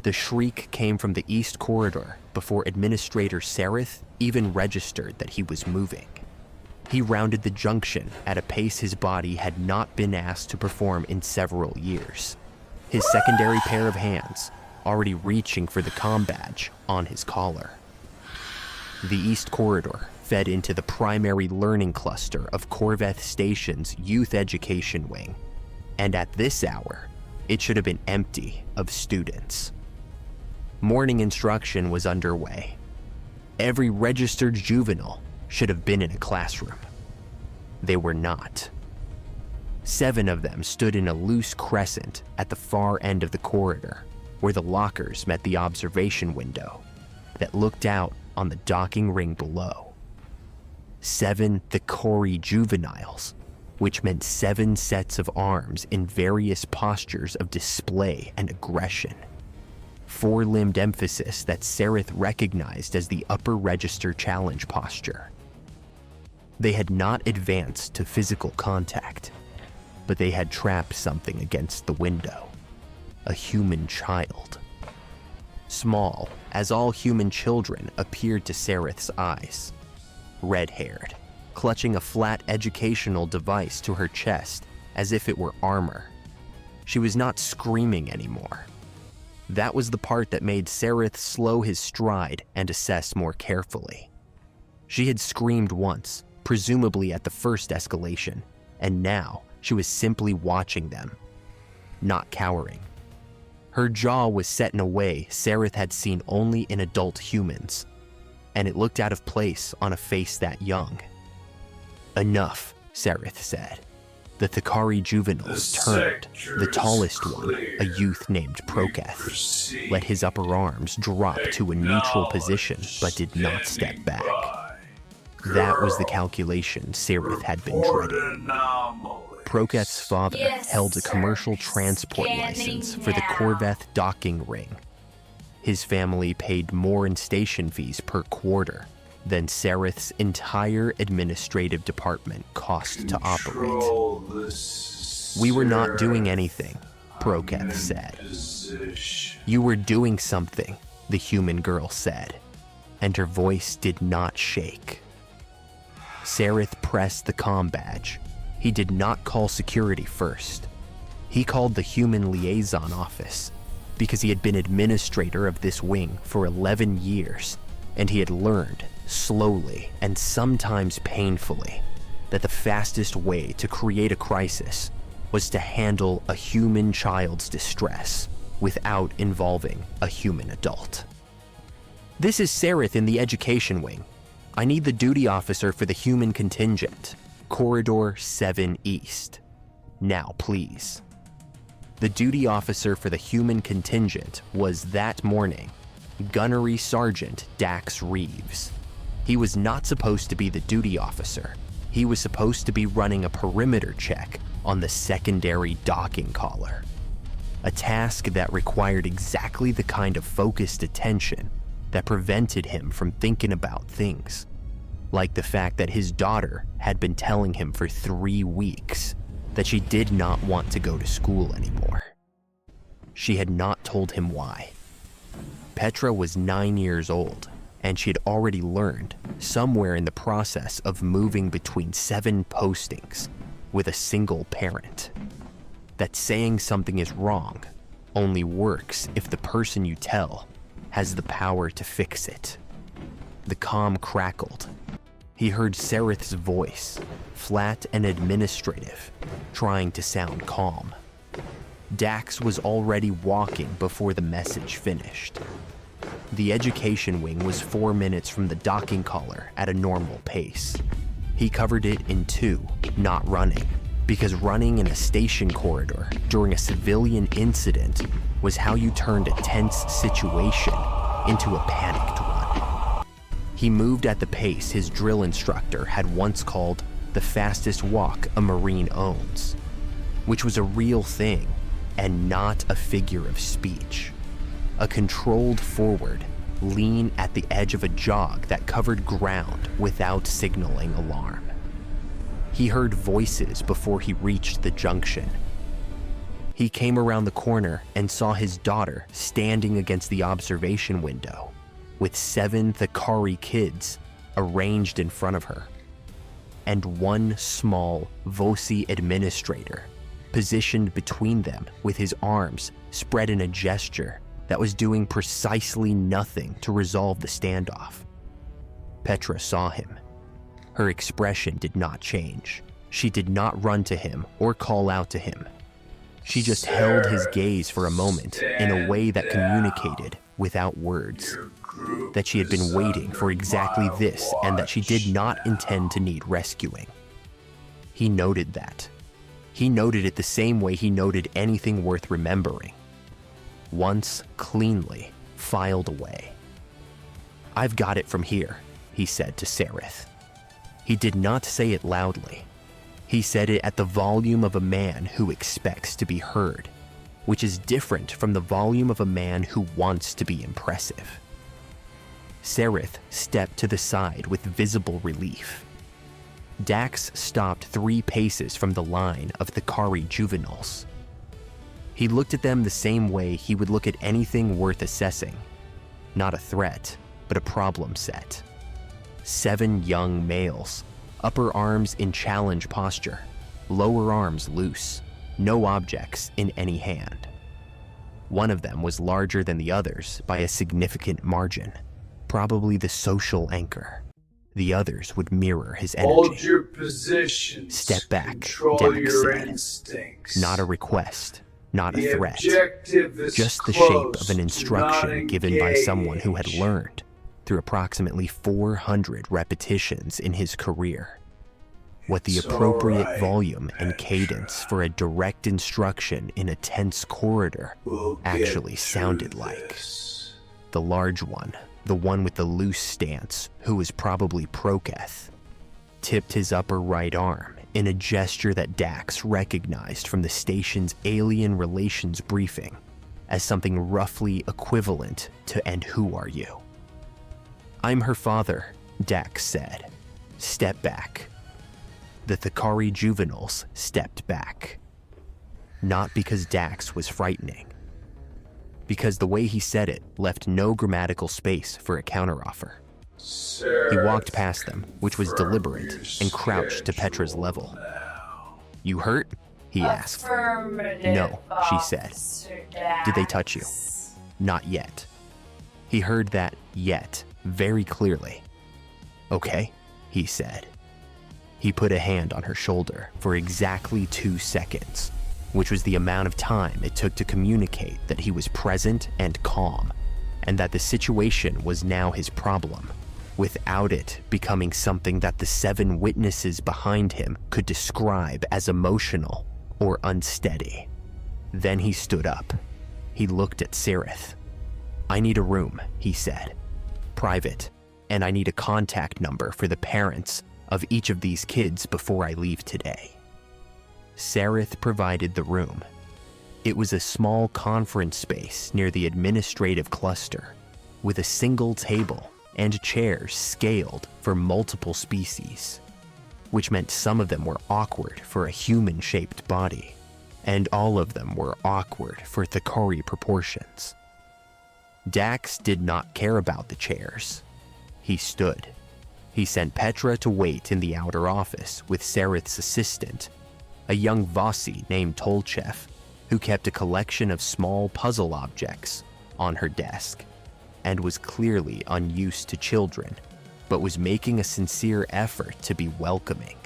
The shriek came from the east corridor before Administrator Sereth even registered that he was moving. He rounded the junction at a pace his body had not been asked to perform in several years, his secondary pair of hands already reaching for the comm badge on his collar. The east corridor fed into the primary learning cluster of Korveth Station's youth education wing, and at this hour, it should have been empty of students. Morning instruction was underway. Every registered juvenile should have been in a classroom. They were not. 7 of them stood in a loose crescent at the far end of the corridor, where the lockers met the observation window that looked out on the docking ring below. 7 Thekari juveniles, which meant 7 sets of arms in various postures of display and aggression. 4-limbed emphasis that Sereth recognized as the upper register challenge posture. They had not advanced to physical contact, but they had trapped something against the window. A human child. Small, as all human children appeared to Sereth's eyes. Red-haired, clutching a flat educational device to her chest as if it were armor. She was not screaming anymore. That was the part that made Sereth slow his stride and assess more carefully. She had screamed once, presumably at the first escalation, and now she was simply watching them, not cowering. Her jaw was set in a way Sereth had seen only in adult humans, and it looked out of place on a face that young. Enough, Sereth said. The Thekari juveniles turned. The tallest one, a youth named Proketh, let his upper arms drop to a neutral position but did not step back. That was the calculation Sereth had been dreading. Proketh's father held a commercial transport license for the Korveth docking ring. His family paid more in station fees per quarter than Sereth's entire administrative department cost to operate. We were not doing anything, Proketh said. You were doing something, the human girl said, and her voice did not shake. Sereth pressed the comm badge. He did not call security first. He called the human liaison office because he had been administrator of this wing for 11 years, and he had learned, slowly and sometimes painfully, that the fastest way to create a crisis was to handle a human child's distress without involving a human adult. This is Sereth in the education wing. I need the duty officer for the human contingent, Corridor 7 East. Now, please. The duty officer for the human contingent was that morning Gunnery Sergeant Dax Reeves. He was not supposed to be the duty officer. He was supposed to be running a perimeter check on the secondary docking collar. A task that required exactly the kind of focused attention that prevented him from thinking about things, like the fact that his daughter had been telling him for 3 weeks that she did not want to go to school anymore. She had not told him why. Petra was 9 years old, and she had already learned, somewhere in the process of moving between 7 postings with a single parent, that saying something is wrong only works if the person you tell has the power to fix it. The comm crackled. He heard Sereth's voice, flat and administrative, trying to sound calm. Dax was already walking before the message finished. The education wing was 4 minutes from the docking collar at a normal pace. He covered it in 2, not running, because running in a station corridor during a civilian incident was how you turned a tense situation into a panicked one. He moved at the pace his drill instructor had once called the fastest walk a Marine owns, which was a real thing and not a figure of speech. A controlled forward lean at the edge of a jog that covered ground without signaling alarm. He heard voices before he reached the junction. He came around the corner and saw his daughter standing against the observation window with 7 Thekari kids arranged in front of her, and one small Vosi administrator positioned between them with his arms spread in a gesture that was doing precisely nothing to resolve the standoff. Petra saw him. Her expression did not change. She did not run to him or call out to him. She just held his gaze for a moment in a way that communicated without words, that she had been waiting for exactly this and that she did not intend to need rescuing. He noted that. He noted it the same way he noted anything worth remembering. Once cleanly filed away. "I've got it from here," he said to Sereth. He did not say it loudly. He said it at the volume of a man who expects to be heard, which is different from the volume of a man who wants to be impressive. Sereth stepped to the side with visible relief. Dax stopped 3 paces from the line of Thekari juveniles. He looked at them the same way he would look at anything worth assessing. Not a threat, but a problem set. 7 young males, upper arms in challenge posture, lower arms loose, no objects in any hand. One of them was larger than the others by a significant margin, probably the social anchor. The others would mirror his energy. Hold your positions. "Step back," Control Dax your said. instincts. Not a request, not a The threat. objective is Just the shape close. of an Do instruction not given by someone who had engage. learned through approximately 400 repetitions in his career what the It's appropriate all right, volume and Petra. cadence for a direct instruction in a tense corridor We'll get actually through sounded like. this. The large one, the one with the loose stance, who was probably Proketh, tipped his upper right arm in a gesture that Dax recognized from the station's alien relations briefing as something roughly equivalent to "and who are you?" "I'm her father," Dax said. "Step back." The Thekari juveniles stepped back. Not because Dax was frightening, because the way he said it left no grammatical space for a counteroffer. He walked past them, which was deliberate, and crouched to Petra's level. "You hurt?" he asked. "No," she said. "Did they touch you?" "Not yet." He heard that "yet" very clearly. "Okay," he said. He put a hand on her shoulder for exactly 2 seconds, which was the amount of time it took to communicate that he was present and calm, and that the situation was now his problem, without it becoming something that the 7 witnesses behind him could describe as emotional or unsteady. Then he stood up. He looked at Sereth. "I need a room," he said. "Private, and I need a contact number for the parents of each of these kids before I leave today." Sereth provided the room. It was a small conference space near the administrative cluster, with a single table and chairs scaled for multiple species, which meant some of them were awkward for a human-shaped body, and all of them were awkward for Thekari proportions. Dax did not care about the chairs. He stood. He sent Petra to wait in the outer office with Sereth's assistant, a young Vosi named Tolchev, who kept a collection of small puzzle objects on her desk, and was clearly unused to children, but was making a sincere effort to be welcoming.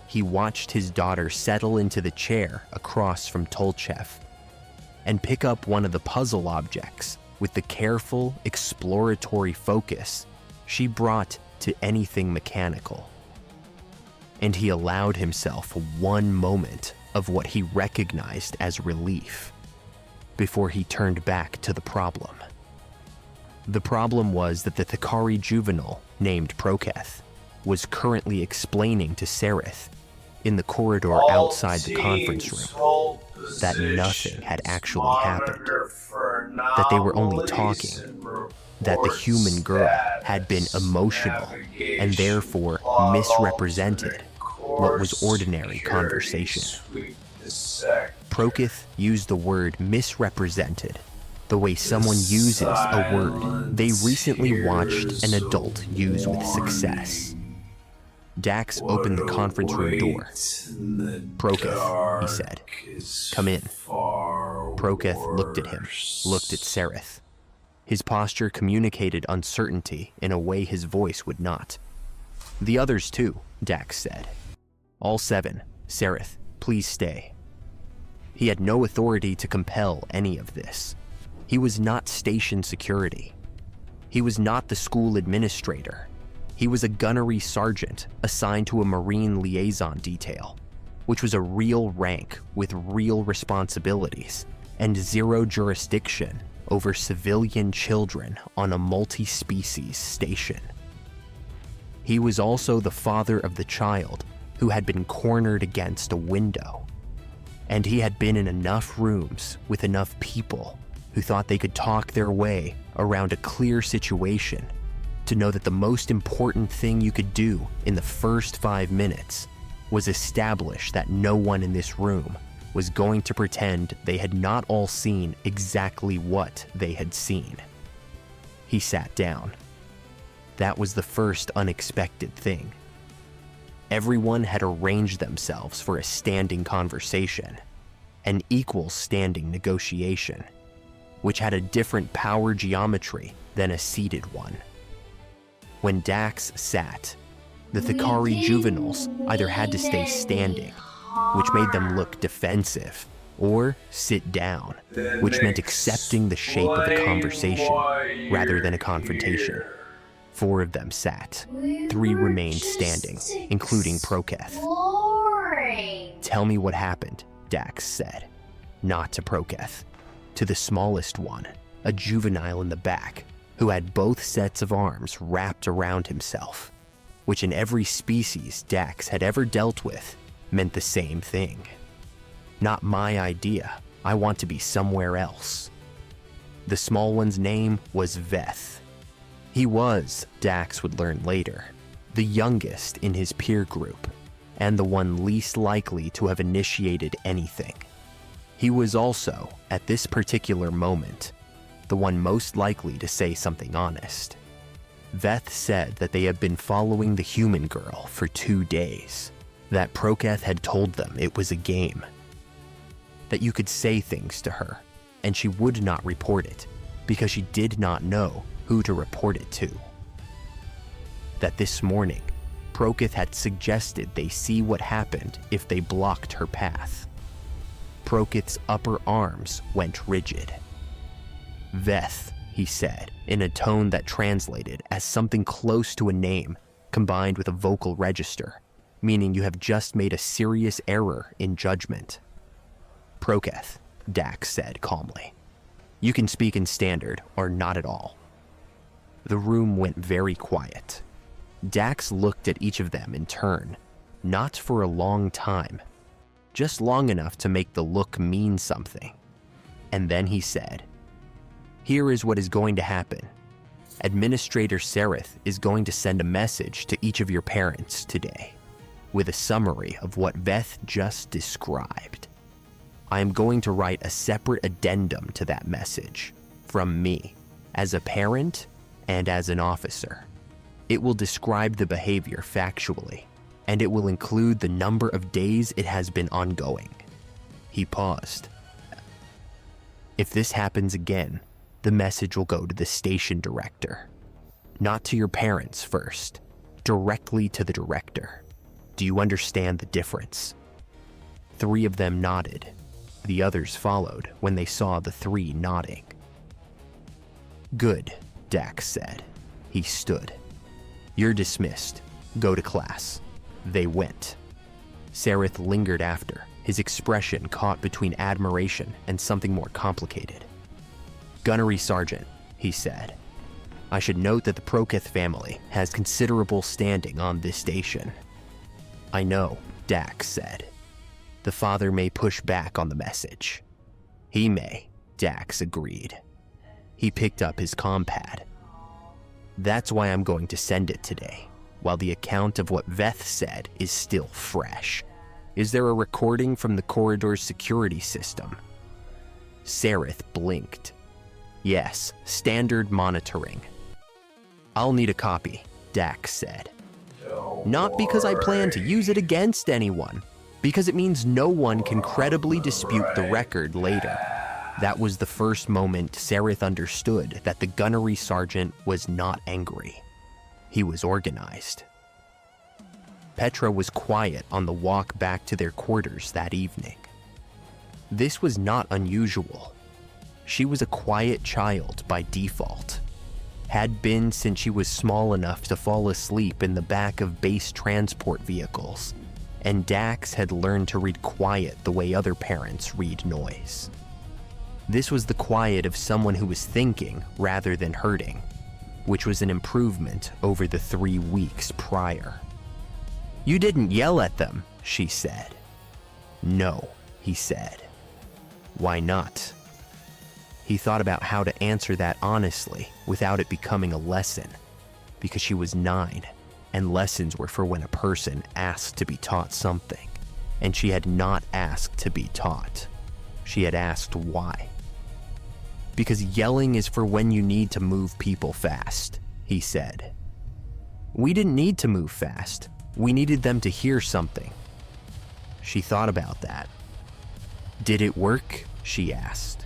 He watched his daughter settle into the chair across from Tolchev and pick up one of the puzzle objects with the careful, exploratory focus she brought to anything mechanical. And he allowed himself one moment of what he recognized as relief before he turned back to the problem. The problem was that the Thekari juvenile named Proketh was currently explaining to Sereth in the corridor outside the conference room that nothing had actually happened, that they were only talking, that the human girl had been emotional and therefore misrepresented what was ordinary conversation. Proketh used the word misrepresented, the way someone uses a word they recently watched an adult use with success. Dax opened the conference room door. "Proketh," he said. "Come in." Proketh looked at him, looked at Sereth. His posture communicated uncertainty in a way his voice would not. "The others too," Dax said. "All 7. Sereth, please stay." He had no authority to compel any of this. He was not station security. He was not the school administrator. He was a gunnery sergeant assigned to a Marine liaison detail, which was a real rank with real responsibilities and zero jurisdiction over civilian children on a multi-species station. He was also the father of the child who had been cornered against a window. And he had been in enough rooms with enough people who thought they could talk their way around a clear situation to know that the most important thing you could do in the first 5 minutes was establish that no one in this room was going to pretend they had not all seen exactly what they had seen. He sat down. That was the first unexpected thing. Everyone had arranged themselves for a standing conversation, an equal standing negotiation, which had a different power geometry than a seated one. When Dax sat, the Thekari juveniles either had to stay standing, which made them look defensive, or sit down, which meant accepting the shape of a conversation rather than a confrontation. 4 of them sat. 3 remained standing, including Proketh. "Tell me what happened," Dax said. Not to Proketh. To the smallest one, a juvenile in the back, who had both sets of arms wrapped around himself, which in every species Dax had ever dealt with meant the same thing. "Not my idea. I want to be somewhere else." The small one's name was Veth. He was, Dax would learn later, the youngest in his peer group, and the one least likely to have initiated anything. He was also, at this particular moment, the one most likely to say something honest. Veth said that they had been following the human girl for 2 days, that Proketh had told them it was a game, that you could say things to her, and she would not report it because she did not know who to report it to. That this morning, Proketh had suggested they see what happened if they blocked her path. Proketh's upper arms went rigid. "Veth," he said, in a tone that translated as something close to a name combined with a vocal register, meaning you have just made a serious error in judgment. "Proketh," Dax said calmly. "You can speak in standard or not at all." The room went very quiet. Dax looked at each of them in turn, not for a long time, just long enough to make the look mean something. And then he said, "Here is what is going to happen. Administrator Sereth is going to send a message to each of your parents today, with a summary of what Veth just described. I am going to write a separate addendum to that message, from me, as a parent and as an officer. It will describe the behavior factually, and it will include the number of days it has been ongoing." He paused. "If this happens again, the message will go to the station director. Not to your parents first, directly to the director. Do you understand the difference?" 3 of them nodded. The others followed when they saw the 3 nodding. "Good," Dax said. He stood. "You're dismissed. Go to class." They went. Sereth lingered after, his expression caught between admiration and something more complicated. "Gunnery Sergeant," he said. "I should note that the Proketh family has considerable standing on this station." "I know," Dax said. "The father may push back on the message." "He may," Dax agreed. He picked up his compad. "That's why I'm going to send it today, while the account of what Veth said is still fresh. Is there a recording from the corridor's security system? Sareth blinked. Yes, standard monitoring. I'll need a copy, Dax said. Not because I plan to use it against anyone, because it means no one can credibly dispute the record later. That was the first moment Sareth understood that the gunnery sergeant was not angry. He was organized. Petra was quiet on the walk back to their quarters that evening. This was not unusual. She was a quiet child by default. Had been since she was small enough to fall asleep in the back of base transport vehicles, and Dax had learned to read quiet the way other parents read noise. This was the quiet of someone who was thinking rather than hurting, which was an improvement over the 3 weeks prior. You didn't yell at them, she said. No, he said. Why not? He thought about how to answer that honestly without it becoming a lesson, because she was 9, and lessons were for when a person asked to be taught something, and she had not asked to be taught. She had asked why. Because yelling is for when you need to move people fast, he said. We didn't need to move fast. We needed them to hear something. She thought about that. Did it work? She asked.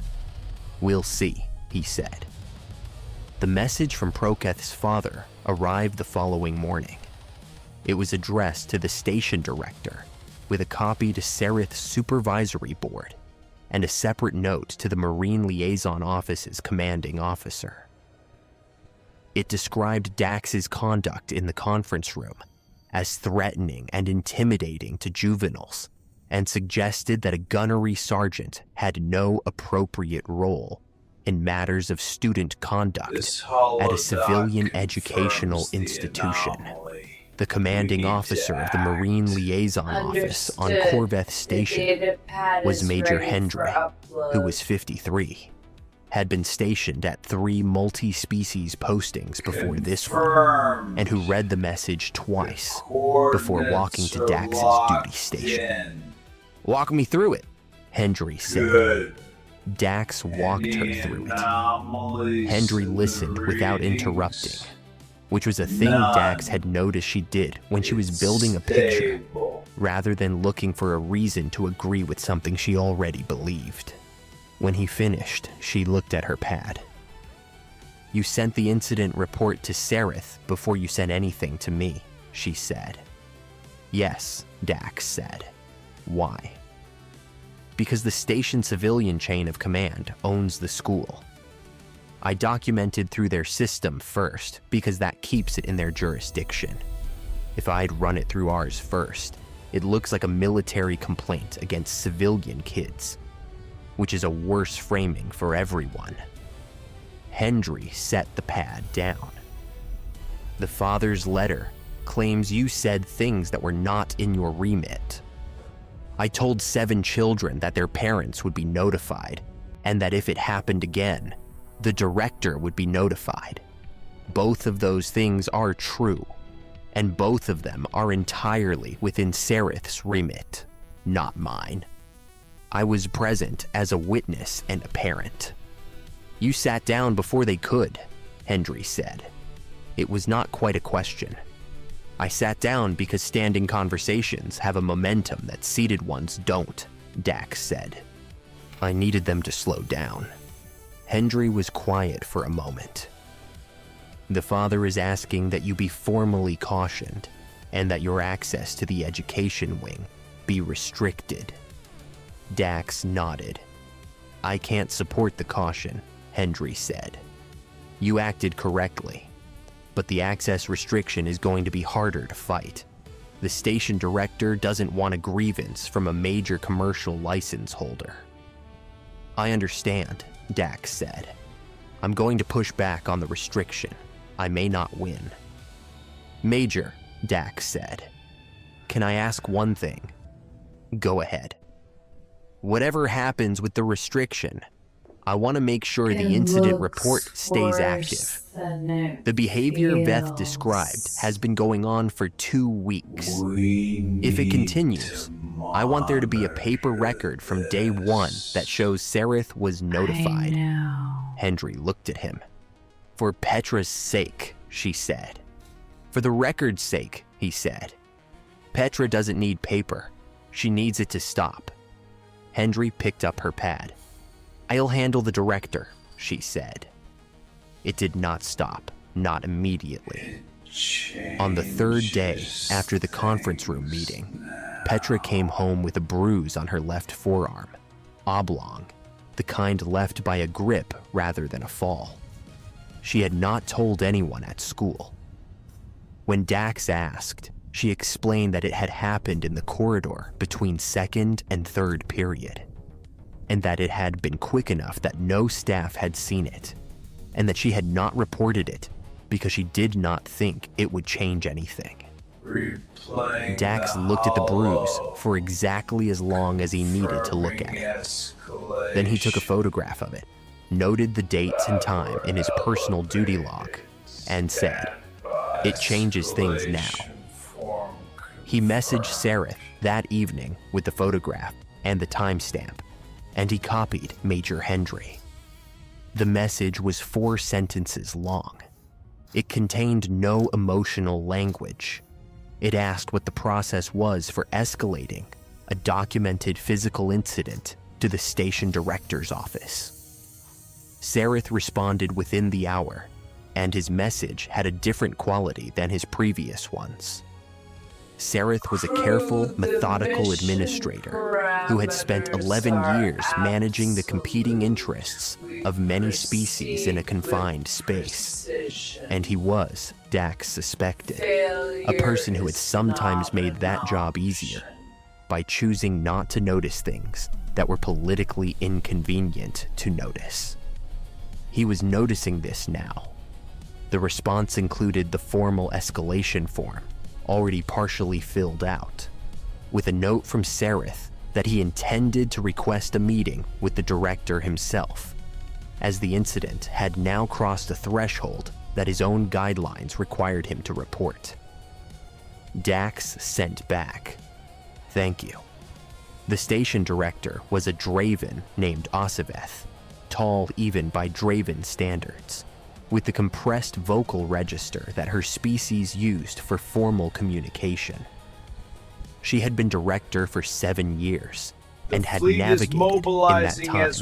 We'll see, he said. The message from Proketh's father arrived the following morning. It was addressed to the station director, with a copy to Sareth's supervisory board, and a separate note to the Marine Liaison Office's commanding officer. It described Dax's conduct in the conference room as threatening and intimidating to juveniles, and suggested that a gunnery sergeant had no appropriate role in matters of student conduct at a civilian educational institution. The commanding officer of the Marine Liaison Office on Korveth Station was Major Hendry, who was 53, had been stationed at 3 multi-species postings before this one, and who read the message twice before walking to Dax's duty station. Walk me through it, Hendry said. Good. Dax walked her through it. Hendry listened without interrupting, which was a thing Dax had noticed she did when she was building a picture, rather than looking for a reason to agree with something she already believed. When he finished, she looked at her pad. You sent the incident report to Sareth before you sent anything to me, she said. Yes, Dax said. Why? Because the station civilian chain of command owns the school. I documented through their system first because that keeps it in their jurisdiction. If I'd run it through ours first, it looks like a military complaint against civilian kids, which is a worse framing for everyone. Hendry set the pad down. The father's letter claims you said things that were not in your remit. I told 7 children that their parents would be notified, and that if it happened again, the director would be notified. Both of those things are true, and both of them are entirely within Sareth's remit, not mine. I was present as a witness and a parent. You sat down before they could, Hendry said. It was not quite a question. I sat down because standing conversations have a momentum that seated ones don't, Dax said. I needed them to slow down. Hendry was quiet for a moment. The father is asking that you be formally cautioned, and that your access to the education wing be restricted. Dax nodded. I can't support the caution, Hendry said. You acted correctly, but the access restriction is going to be harder to fight. The station director doesn't want a grievance from a major commercial license holder. I understand, Dax said. I'm going to push back on the restriction. I may not win. Major, Dax said. Can I ask one thing? Go ahead. Whatever happens with the restriction, I want to make sure the incident report stays active. The behavior Veth described has been going on for 2 weeks. If it continues, I want there to be a paper record from day 1 that shows Sareth was notified. Hendry looked at him. For Petra's sake, she said. For the record's sake, he said. Petra doesn't need paper. She needs it to stop. Hendry picked up her pad. I'll handle the director, she said. It did not stop, not immediately. On the 3rd day after the conference room meeting, Petra came home with a bruise on her left forearm, oblong, the kind left by a grip rather than a fall. She had not told anyone at school. When Dax asked, she explained that it had happened in the corridor between 2nd and 3rd period, and that it had been quick enough that no staff had seen it, and that she had not reported it because she did not think it would change anything. Dax looked at the bruise for exactly as long as he needed to look at it. Then he took a photograph of it, noted the dates and time in his personal duty log, and said, "It changes things now." He messaged Sareth that evening with the photograph and the timestamp, and he copied Major Hendry. The message was 4 sentences long. It contained no emotional language. It asked what the process was for escalating a documented physical incident to the station director's office. Sareth responded within the hour, and his message had a different quality than his previous ones. Sareth was a careful, methodical administrator who had spent 11 years managing the competing interests of many species in a confined space. And he was, Dax suspected, a person who had sometimes made that job easier by choosing not to notice things that were politically inconvenient to notice. He was noticing this now. The response included the formal escalation form, already partially filled out, with a note from Sareth that he intended to request a meeting with the director himself, as the incident had now crossed a threshold that his own guidelines required him to report. Dax sent back, "Thank you." The station director was a Draven named Osiveth, tall even by Draven standards, with the compressed vocal register that her species used for formal communication. She had been director for 7 years and had navigated in that time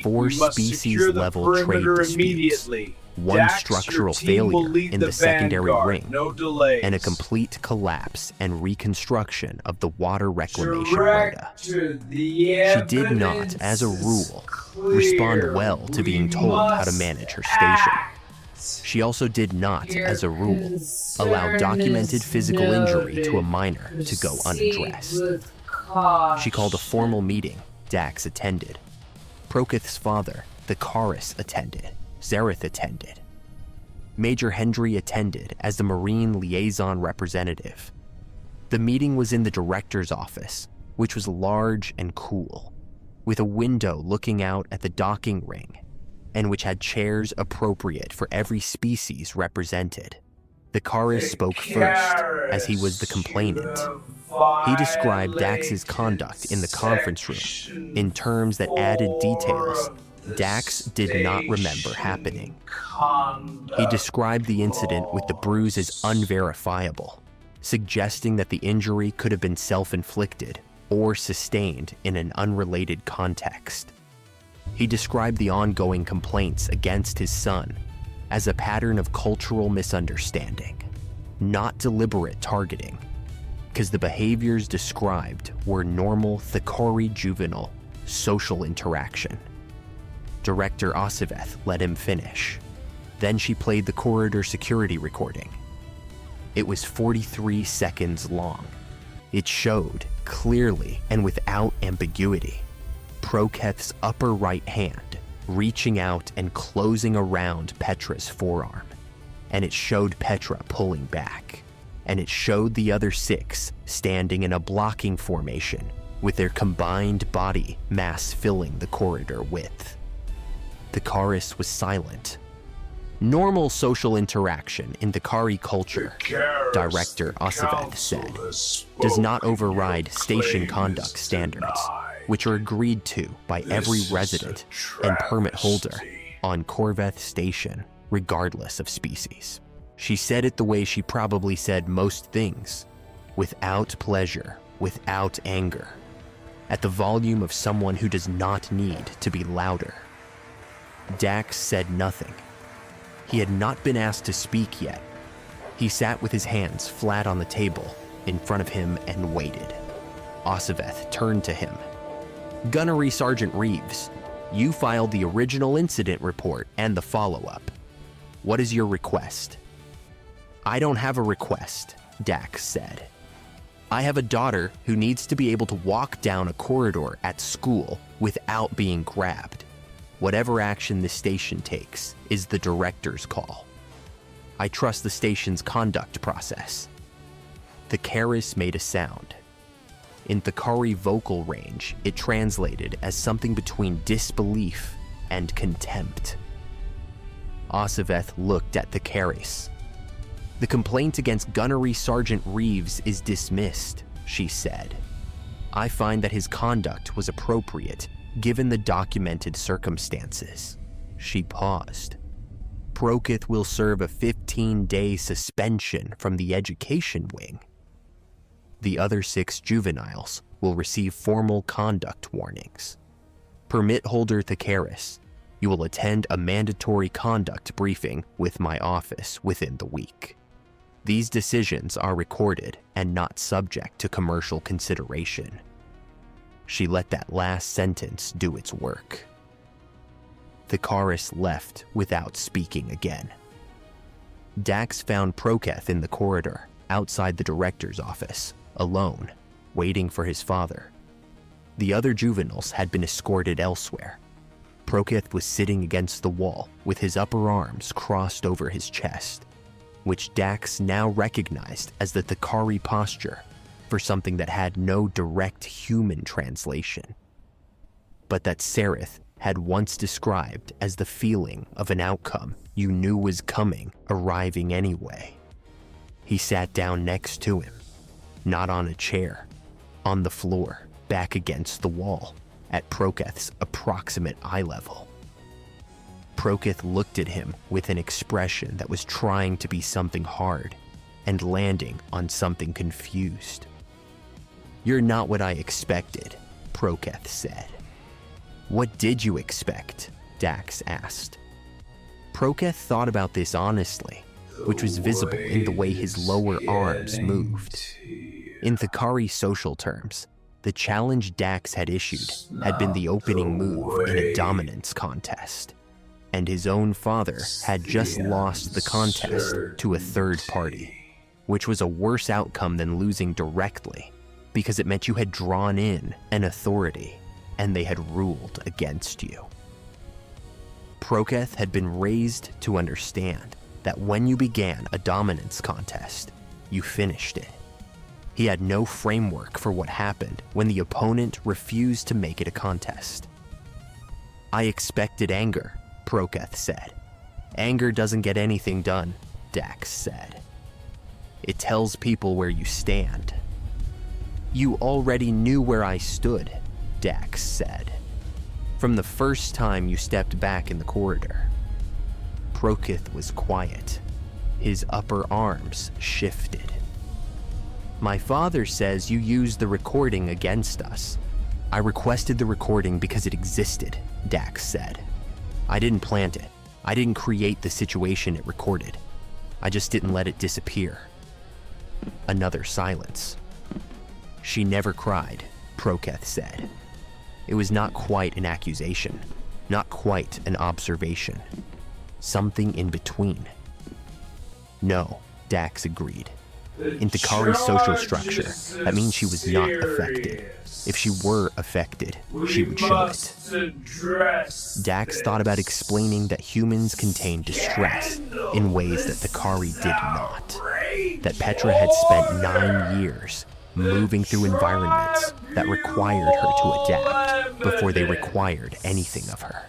4 species-level trade disputes, 1 structural failure in the secondary ring, and a complete collapse and reconstruction of the water reclamation rota. She did not, as a rule, respond well to being told how to manage her station. She also did not, as a rule, allow documented physical injury to a minor to go unaddressed. She called a formal meeting. Dax attended. Prokith's father, Thekari, attended. Sareth attended. Major Hendry attended as the Marine liaison representative. The meeting was in the director's office, which was large and cool, with a window looking out at the docking ring, and which had chairs appropriate for every species represented. Thekari spoke first, as he was the complainant. He described Dax's conduct in the conference room in terms that added details Dax did not remember happening. He described the incident with the bruise as unverifiable, suggesting that the injury could have been self-inflicted or sustained in an unrelated context. He described the ongoing complaints against his son as a pattern of cultural misunderstanding, not deliberate targeting, because the behaviors described were normal Thekari juvenile social interaction. Director Osiveth let him finish. Then she played the corridor security recording. It was 43 seconds long. It showed, clearly and without ambiguity, Proketh's upper right hand reaching out and closing around Petra's forearm. And it showed Petra pulling back. And it showed the other 6 standing in a blocking formation with their combined body mass filling the corridor width. Thekari was silent. Normal social interaction in Thekari culture, Director Osiveth said, does not override station conduct standards, which are agreed to by every resident and permit holder on Korveth Station, regardless of species. She said it the way she probably said most things, without pleasure, without anger, at the volume of someone who does not need to be louder. Dax said nothing. He had not been asked to speak yet. He sat with his hands flat on the table in front of him and waited. Osiveth turned to him. Gunnery Sergeant Reeves, you filed the original incident report and the follow-up. What is your request? I don't have a request, Dax said. I have a daughter who needs to be able to walk down a corridor at school without being grabbed. Whatever action the station takes is the director's call. I trust the station's conduct process. Thekari made a sound. In Thekari vocal range, it translated as something between disbelief and contempt. Osiveth looked at Thekari. The complaint against Gunnery Sergeant Reeves is dismissed, she said. I find that his conduct was appropriate given the documented circumstances. She paused. Korveth will serve a 15-day suspension from the education wing. The other 6 juveniles will receive formal conduct warnings. Permit holder Thekari, you will attend a mandatory conduct briefing with my office within the week. These decisions are recorded and not subject to commercial consideration. She let that last sentence do its work. Thekari left without speaking again. Dax found Korveth in the corridor outside the director's office, alone, waiting for his father. The other juveniles had been escorted elsewhere. Korveth was sitting against the wall with his upper arms crossed over his chest, which Dax now recognized as the Thekari posture for something that had no direct human translation, but that Sereth had once described as the feeling of an outcome you knew was coming, arriving anyway. He sat down next to him, not on a chair, on the floor, back against the wall, at Korveth's approximate eye level. Korveth looked at him with an expression that was trying to be something hard and landing on something confused. You're not what I expected, Korveth said. What did you expect? Dax asked. Korveth thought about this honestly, which was visible in the way his lower arms moved. In Thekari social terms, the challenge Dax had issued had been the opening move in a dominance contest, and his own father had just lost the contest to a third party, which was a worse outcome than losing directly, because it meant you had drawn in an authority and they had ruled against you. Korveth had been raised to understand that when you began a dominance contest, you finished it. He had no framework for what happened when the opponent refused to make it a contest. I expected anger, Korveth said. Anger doesn't get anything done, Dax said. It tells people where you stand. You already knew where I stood, Dax said. From the first time you stepped back in the corridor. Korveth was quiet. His upper arms shifted. My father says you used the recording against us. I requested the recording because it existed, Dax said. I didn't plant it. I didn't create the situation it recorded. I just didn't let it disappear. Another silence. She never cried, Korveth said. It was not quite an accusation, not quite an observation. Something in between. No, Dax agreed. In Thekari's social structure, that means she was not affected. If she were affected, she would show it. Dax thought about explaining that humans contain distress in ways that Thekari did not. That Petra had spent 9 years moving through environments that required her to adapt before they required anything of her.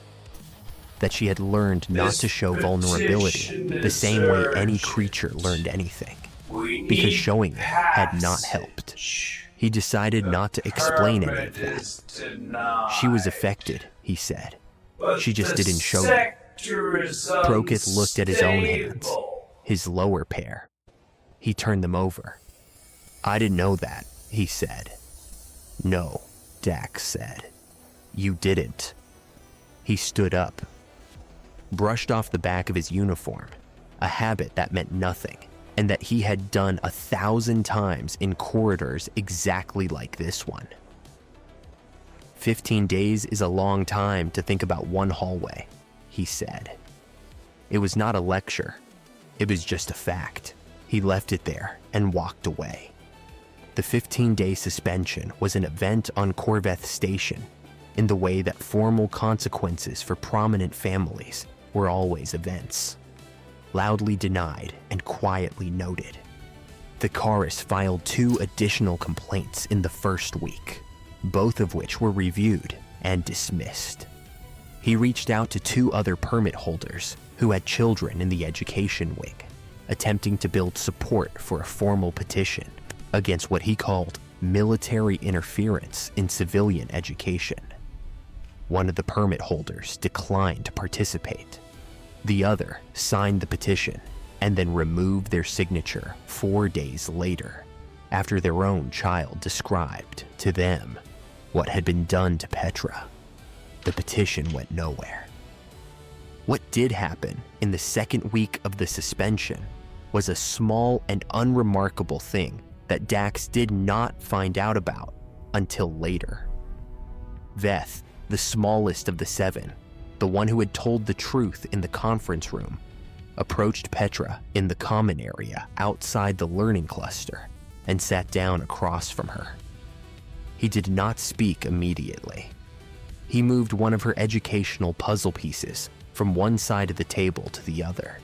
that she had learned not to show vulnerability the same way any creature learned anything, because showing it had not helped. He decided not to explain any of that. She was affected, he said. She just didn't show it. Korveth looked at his own hands, his lower pair. He turned them over. I didn't know that, he said. No, Dax said. You didn't. He stood up, brushed off the back of his uniform, a habit that meant nothing, and that he had done 1,000 times in corridors exactly like this one. 15 days is a long time to think about one hallway, he said. It was not a lecture. It was just a fact. He left it there and walked away. The 15-day suspension was an event on Korveth Station, in the way that formal consequences for prominent families were always events. Loudly denied and quietly noted. Thekari filed 2 additional complaints in the first week, both of which were reviewed and dismissed. He reached out to 2 other permit holders who had children in the education wing, attempting to build support for a formal petition against what he called military interference in civilian education. One of the permit holders declined to participate. The other signed the petition and then removed their signature 4 days later, after their own child described to them what had been done to Petra. The petition went nowhere. What did happen in the second week of the suspension was a small and unremarkable thing that Dax did not find out about until later. Veth, the smallest of the 7, the one who had told the truth in the conference room, approached Petra in the common area outside the learning cluster and sat down across from her. He did not speak immediately. He moved one of her educational puzzle pieces from one side of the table to the other.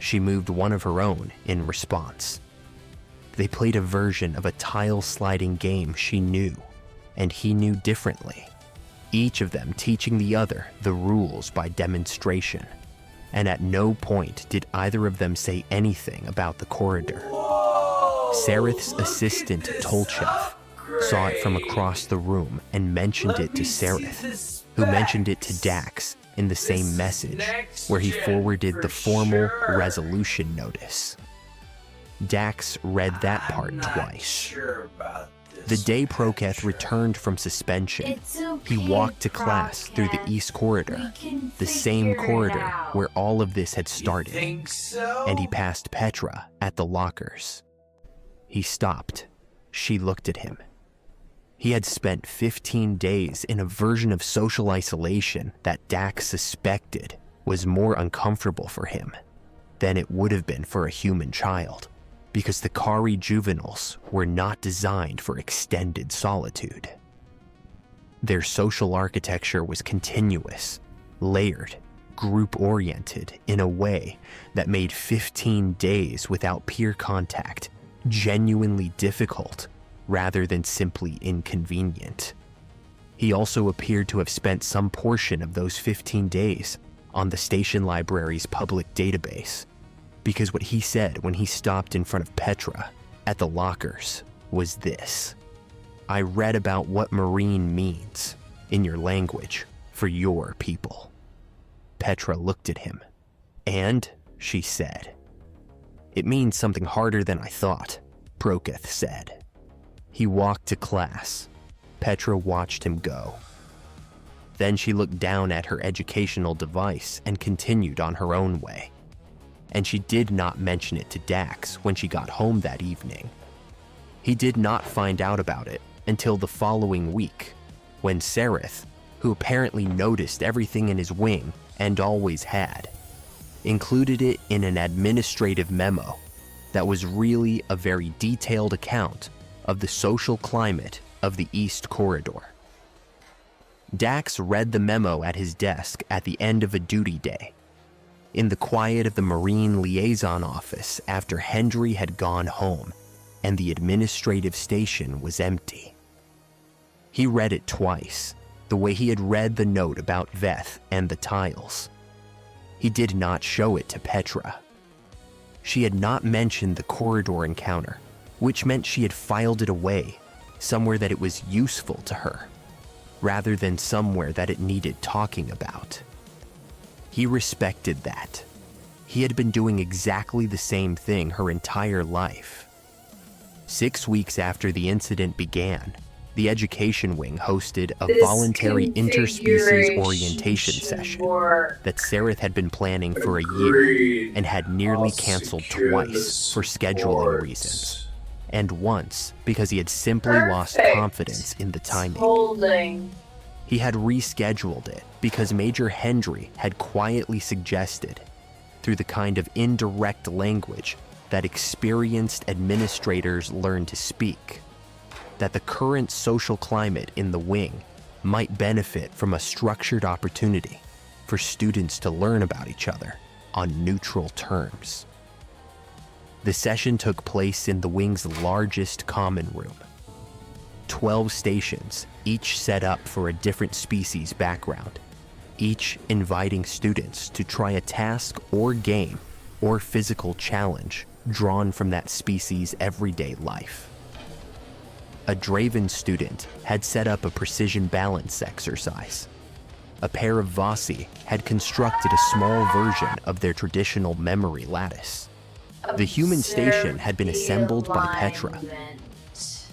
She moved one of her own in response. They played a version of a tile-sliding game she knew, and he knew differently, each of them teaching the other the rules by demonstration, and at no point did either of them say anything about the corridor. Sereth's assistant Tolchev saw it from across the room and mentioned it to Sereth, who mentioned it to Dax in the same message, where he forwarded the formal resolution notice. Dax read that part twice. The day Korveth returned from suspension, he walked to class through the East Corridor, the same corridor where all of this had started, and he passed Petra at the lockers. He stopped. She looked at him. He had spent 15 days in a version of social isolation that Dax suspected was more uncomfortable for him than it would have been for a human child, because the Thekari juveniles were not designed for extended solitude. Their social architecture was continuous, layered, group-oriented in a way that made 15 days without peer contact genuinely difficult rather than simply inconvenient. He also appeared to have spent some portion of those 15 days on the station library's public database, because what he said when he stopped in front of Petra at the lockers was this: I read about what Marine means in your language for your people. Petra looked at him. And, she said, it means something harder than I thought, Korveth said. He walked to class. Petra watched him go. Then she looked down at her educational device and continued on her own way. And she did not mention it to Dax when she got home that evening. He did not find out about it until the following week, when Sereth, who apparently noticed everything in his wing and always had, included it in an administrative memo that was really a very detailed account of the social climate of the East Corridor. Dax read the memo at his desk at the end of a duty day, in the quiet of the Marine Liaison office after Hendry had gone home and the administrative station was empty. He read it twice, the way he had read the note about Veth and the tiles, He did not show it to Petra. She had not mentioned the corridor encounter, which meant she had filed it away, somewhere that it was useful to her, rather than somewhere that it needed talking about. He respected that. He had been doing exactly the same thing her entire life. 6 weeks after the incident began, the education wing hosted a voluntary interspecies orientation session that Sareth had been planning for a year and had nearly canceled twice for scheduling reasons, and once because he had simply lost confidence in the timing. He had rescheduled it because Major Hendry had quietly suggested, through the kind of indirect language that experienced administrators learn to speak, that the current social climate in the wing might benefit from a structured opportunity for students to learn about each other on neutral terms. The session took place in the wing's largest common room. 12 stations, each set up for a different species background, each inviting students to try a task or game or physical challenge drawn from that species' everyday life. A Draven student had set up a precision balance exercise. A pair of Vasi had constructed a small version of their traditional memory lattice. The human station had been assembled by Petra.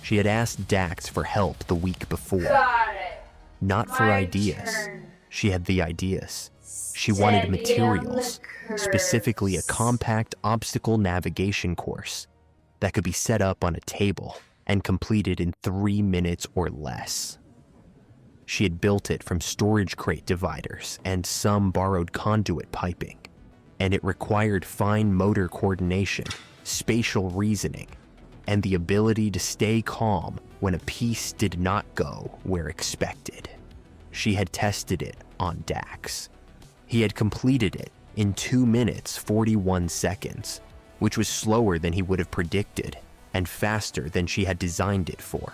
She had asked Dax for help the week before. Not for ideas. She had the ideas. She wanted materials, specifically a compact obstacle navigation course that could be set up on a table and completed in 3 minutes or less. She had built it from storage crate dividers and some borrowed conduit piping, and it required fine motor coordination, spatial reasoning, and the ability to stay calm when a piece did not go where expected. She had tested it on Dax. He had completed it in 2 minutes 41 seconds, which was slower than he would have predicted and faster than she had designed it for.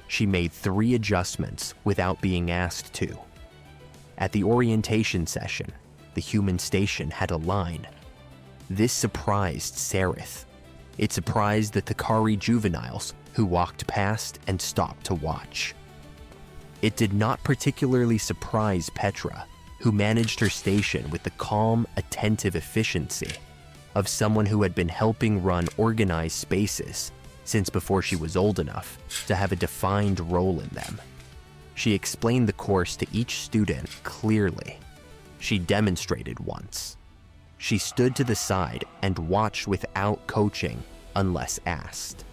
She made 3 adjustments without being asked to. At the orientation session, the human station had a line. This surprised Sareth. It surprised the Thekari juveniles who walked past and stopped to watch. It did not particularly surprise Petra, who managed her station with the calm, attentive efficiency of someone who had been helping run organized spaces since before she was old enough to have a defined role in them. She explained the course to each student clearly. She demonstrated once. She stood to the side and watched without coaching unless asked.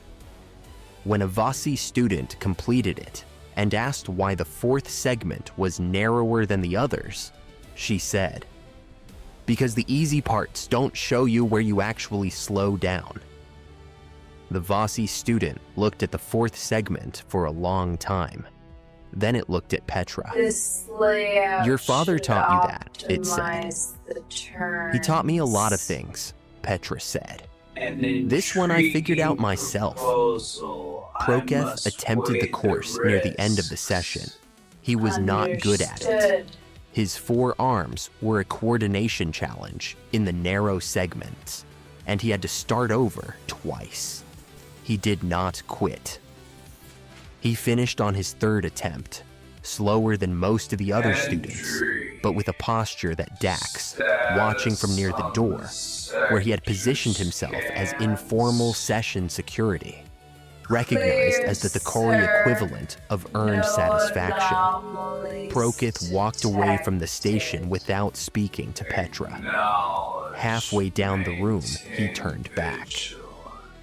When a Vasi student completed it and asked why the 4th segment was narrower than the others, she said, "Because the easy parts don't show you where you actually slow down." The Vasi student looked at the 4th segment for a long time. Then it looked at Petra. "Your father taught you that," it said. "He taught me a lot of things," Petra said. "This one I figured out myself." Proketh attempted the course near the end of the session. He was not good at it. His 4 arms were a coordination challenge in the narrow segments, and he had to start over twice. He did not quit. He finished on his 3rd attempt, slower than most of the other students, but with a posture that Dax, watching from near the door, where he had positioned himself as informal session security, recognized as the Thekari equivalent of earned satisfaction. Proketh walked away from the station without speaking to Petra. Halfway down the room, he turned back.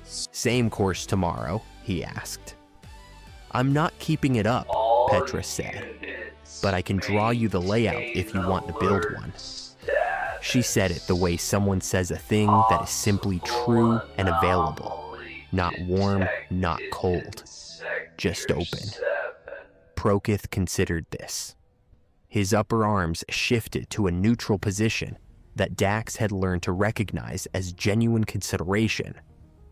"Same course tomorrow?" he asked. "I'm not keeping it up," Petra said, "but I can draw you the layout if you want to build one." She said it the way someone says a thing that is simply true and available. Not warm, not cold, just open. Proketh considered this. His upper arms shifted to a neutral position that Dax had learned to recognize as genuine consideration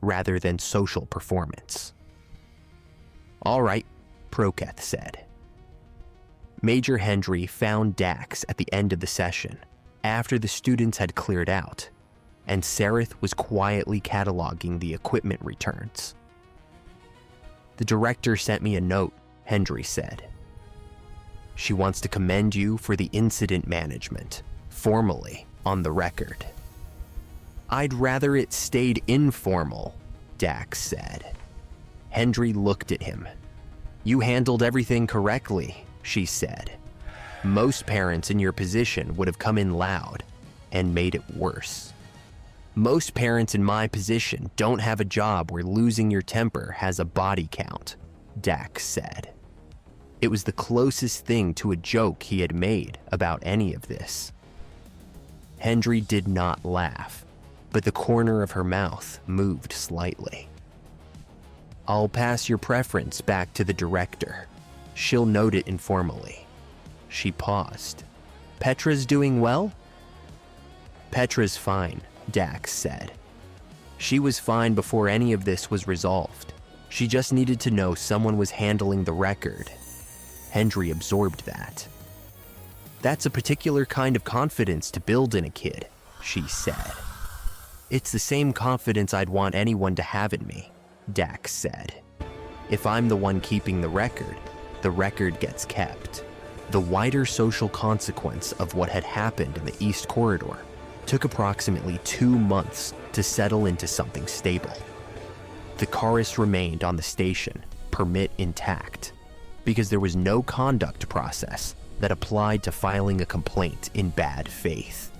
rather than social performance. "All right," Proketh said. Major Hendry found Dax at the end of the session after the students had cleared out, and Sareth was quietly cataloging the equipment returns. "The director sent me a note," Hendry said. "She wants to commend you for the incident management, formally, on the record." "I'd rather it stayed informal," Dax said. Hendry looked at him. "You handled everything correctly," she said. "Most parents in your position would have come in loud and made it worse. Most parents in my position don't have a job where losing your temper has a body count," Dax said. It was the closest thing to a joke he had made about any of this. Hendry did not laugh, but the corner of her mouth moved slightly. "I'll pass your preference back to the director. She'll note it informally." She paused. "Petra's doing well?" "Petra's fine," Dax said. "She was fine before any of this was resolved. She just needed to know someone was handling the record." Hendry absorbed that. "That's a particular kind of confidence to build in a kid," she said. "It's the same confidence I'd want anyone to have in me," Dax said. "If I'm the one keeping the record gets kept." The wider social consequence of what had happened in the East Corridor took approximately 2 months to settle into something stable. The chorus remained on the station, permit intact, because there was no conduct process that applied to filing a complaint in bad faith,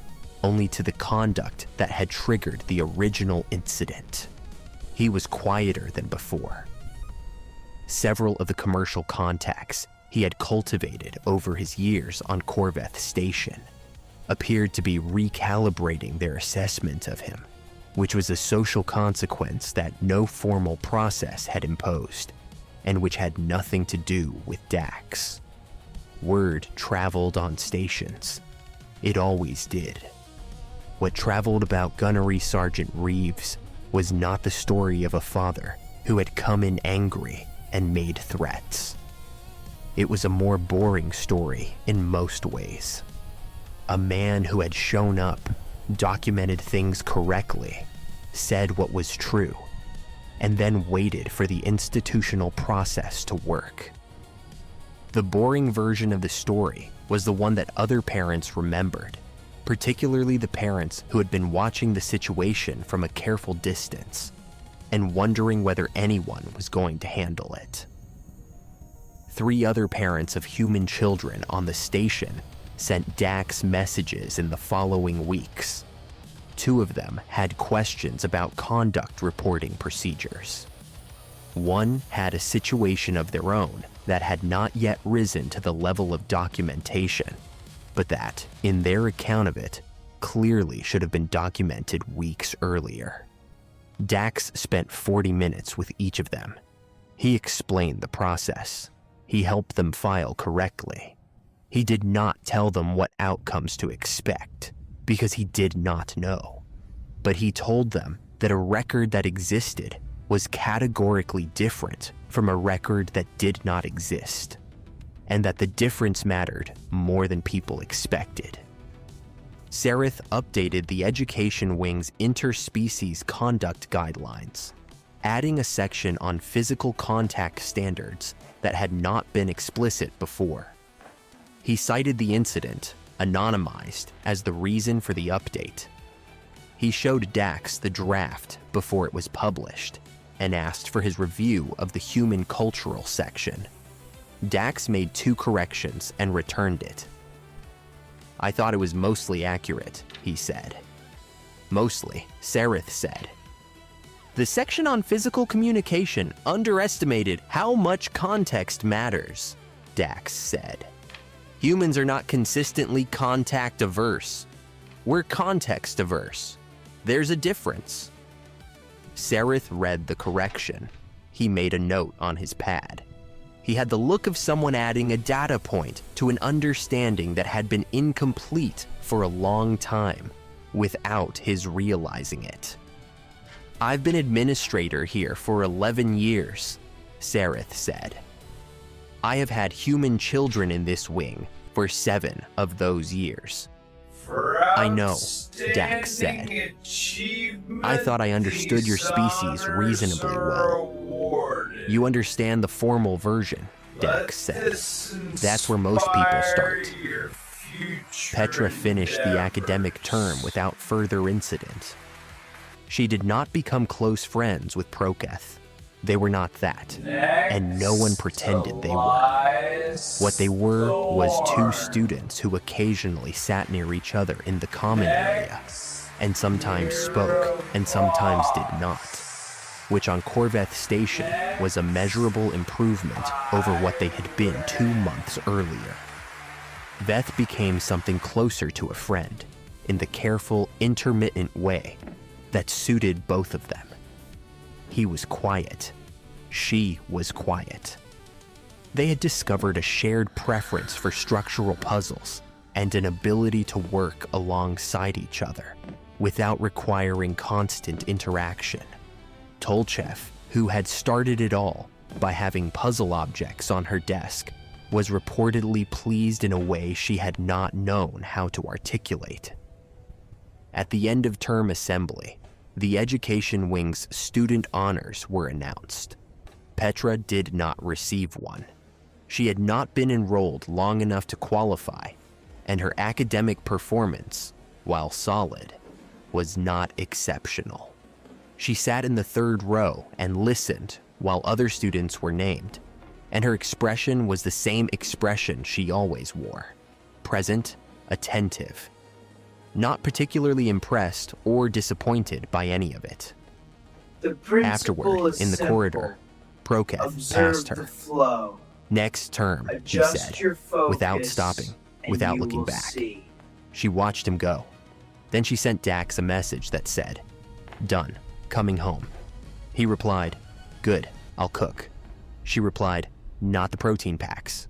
only to the conduct that had triggered the original incident. He was quieter than before. Several of the commercial contacts he had cultivated over his years on Korveth Station appeared to be recalibrating their assessment of him, which was a social consequence that no formal process had imposed, and which had nothing to do with Dax. Word traveled on stations. It always did. What traveled about Gunnery Sergeant Reeves was not the story of a father who had come in angry and made threats. It was a more boring story in most ways. A man who had shown up, documented things correctly, said what was true, and then waited for the institutional process to work. The boring version of the story was the one that other parents remembered, particularly the parents who had been watching the situation from a careful distance and wondering whether anyone was going to handle it. 3 other parents of human children on the station sent Dax messages in the following weeks. 2 of them had questions about conduct reporting procedures. One had a situation of their own that had not yet risen to the level of documentation, but that, in their account of it, clearly should have been documented weeks earlier. Dax spent 40 minutes with each of them. He explained the process. He helped them file correctly. He did not tell them what outcomes to expect, because he did not know. But he told them that a record that existed was categorically different from a record that did not exist, and that the difference mattered more than people expected. Sareth updated the Education Wing's interspecies conduct guidelines, adding a section on physical contact standards that had not been explicit before. He cited the incident, anonymized, as the reason for the update. He showed Dax the draft before it was published and asked for his review of the human cultural section. Dax made 2 corrections and returned it. "I thought it was mostly accurate," he said. "Mostly," Sareth said. "The section on physical communication underestimated how much context matters," Dax said. "Humans are not consistently contact averse. We're context averse. There's a difference." Sareth read the correction. He made a note on his pad. He had the look of someone adding a data point to an understanding that had been incomplete for a long time, without his realizing it. "I've been administrator here for 11 years, Sareth said. "I have had human children in this wing for 7 of those years." For I know, Dax said. outstanding achievement, I thought I understood your these species honors reasonably are well. awarded. You understand the formal version, Dax said. That's where most people start. Petra finished the academic term without further incident. She did not become close friends with Korveth. They were not that, and no one pretended they were. What they were was two students who occasionally sat near each other in the common area, and sometimes spoke and sometimes did not, which on Korveth Station was a measurable improvement over what they had been 2 months earlier. Veth became something closer to a friend in the careful, intermittent way that suited both of them. He was quiet. She was quiet. They had discovered a shared preference for structural puzzles and an ability to work alongside each other without requiring constant interaction. Tolchev, who had started it all by having puzzle objects on her desk, was reportedly pleased in a way she had not known how to articulate. At the end of term assembly, the education wing's student honors were announced. Petra did not receive one. She had not been enrolled long enough to qualify, and her academic performance, while solid, was not exceptional. She sat in the third row and listened while other students were named, and her expression was the same expression she always wore: present, attentive. Not particularly impressed or disappointed by any of it. Afterward, in the corridor, Korveth passed her. Next term, he said, without stopping, without looking back. She watched him go. Then she sent Dax a message that said, "Done, coming home." He replied, "Good, I'll cook." She replied, "Not the protein packs."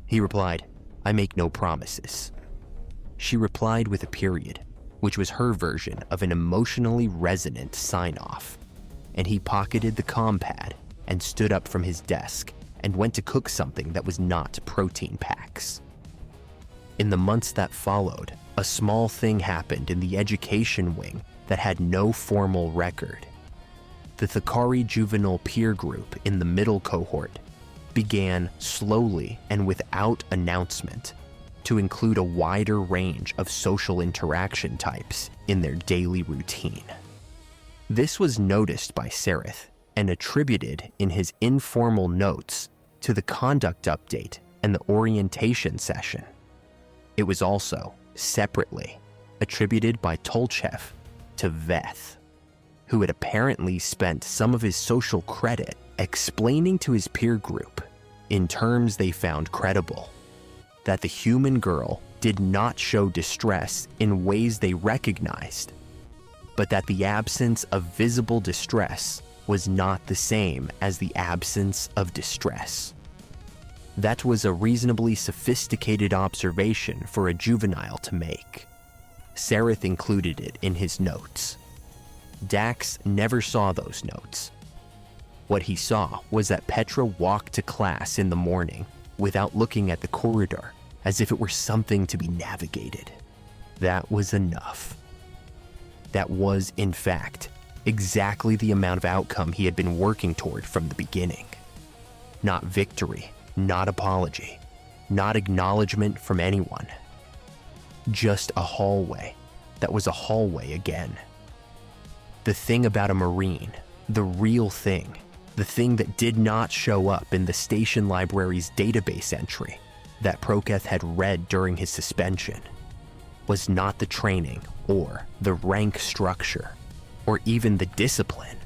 He replied, "I make no promises." She replied with a period, which was her version of an emotionally resonant sign-off, and he pocketed the compad and stood up from his desk and went to cook something that was not protein packs. In the months that followed, a small thing happened in the education wing that had no formal record. The Thekari juvenile peer group in the middle cohort began slowly and without announcement to include a wider range of social interaction types in their daily routine. This was noticed by Sereth and attributed in his informal notes to the conduct update and the orientation session. It was also, separately, attributed by Tolchev to Veth, who had apparently spent some of his social credit explaining to his peer group, in terms they found credible, that the human girl did not show distress in ways they recognized, but that the absence of visible distress was not the same as the absence of distress. That was a reasonably sophisticated observation for a juvenile to make. Sereth included it in his notes. Dax never saw those notes. What he saw was that Petra walked to class in the morning without looking at the corridor, as if it were something to be navigated. That was enough. That was, in fact, exactly the amount of outcome he had been working toward from the beginning. Not victory, not apology, not acknowledgement from anyone. Just a hallway that was a hallway again. The thing about a Marine, the real thing, the thing that did not show up in the station library's database entry that Korveth had read during his suspension, was not the training or the rank structure or even the discipline,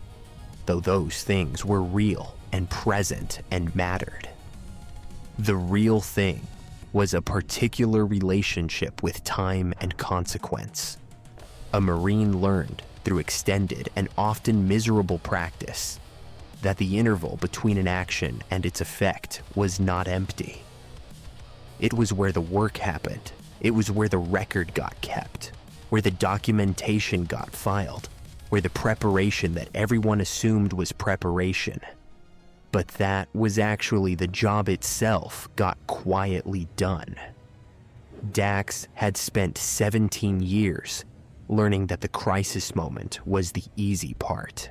though those things were real and present and mattered. The real thing was a particular relationship with time and consequence. A Marine learned through extended and often miserable practice that the interval between an action and its effect was not empty. It was where the work happened. It was where the record got kept, where the documentation got filed, where the preparation that everyone assumed was preparation, but that was actually the job itself, got quietly done. Dax had spent 17 years learning that the crisis moment was the easy part.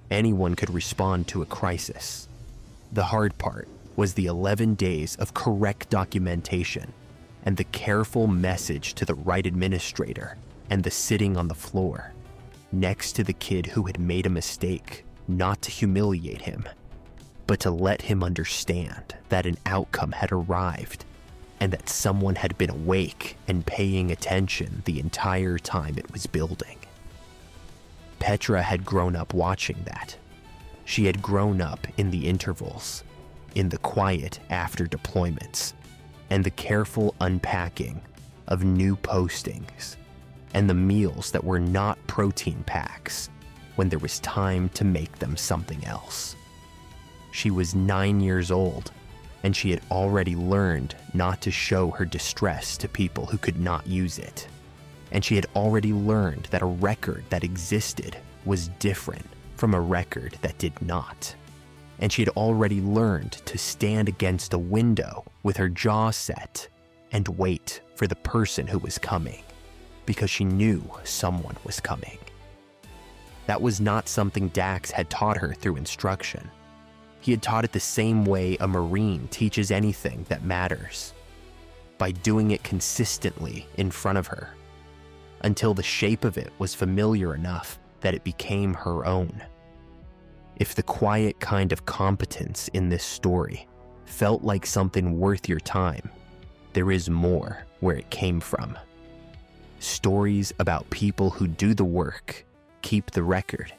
Anyone could respond to a crisis. The hard part was the 11 days of correct documentation and the careful message to the right administrator and the sitting on the floor next to the kid who had made a mistake, not to humiliate him, but to let him understand that an outcome had arrived and that someone had been awake and paying attention the entire time it was building. Petra had grown up watching that. She had grown up in the intervals, in the quiet after deployments, and the careful unpacking of new postings, and the meals that were not protein packs when there was time to make them something else. She was 9 years old, and she had already learned not to show her distress to people who could not use it. And she had already learned that a record that existed was different from a record that did not. And she had already learned to stand against a window with her jaw set and wait for the person who was coming, because she knew someone was coming. That was not something Dax had taught her through instruction. He had taught it the same way a Marine teaches anything that matters, by doing it consistently in front of her, until the shape of it was familiar enough that it became her own. If the quiet kind of competence in this story felt like something worth your time, there is more where it came from. Stories about people who do the work, keep the record,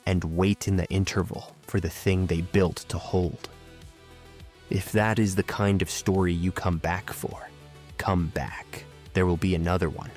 and wait in the interval for the thing they built to hold. If that is the kind of story you come back for, come back. There will be another one.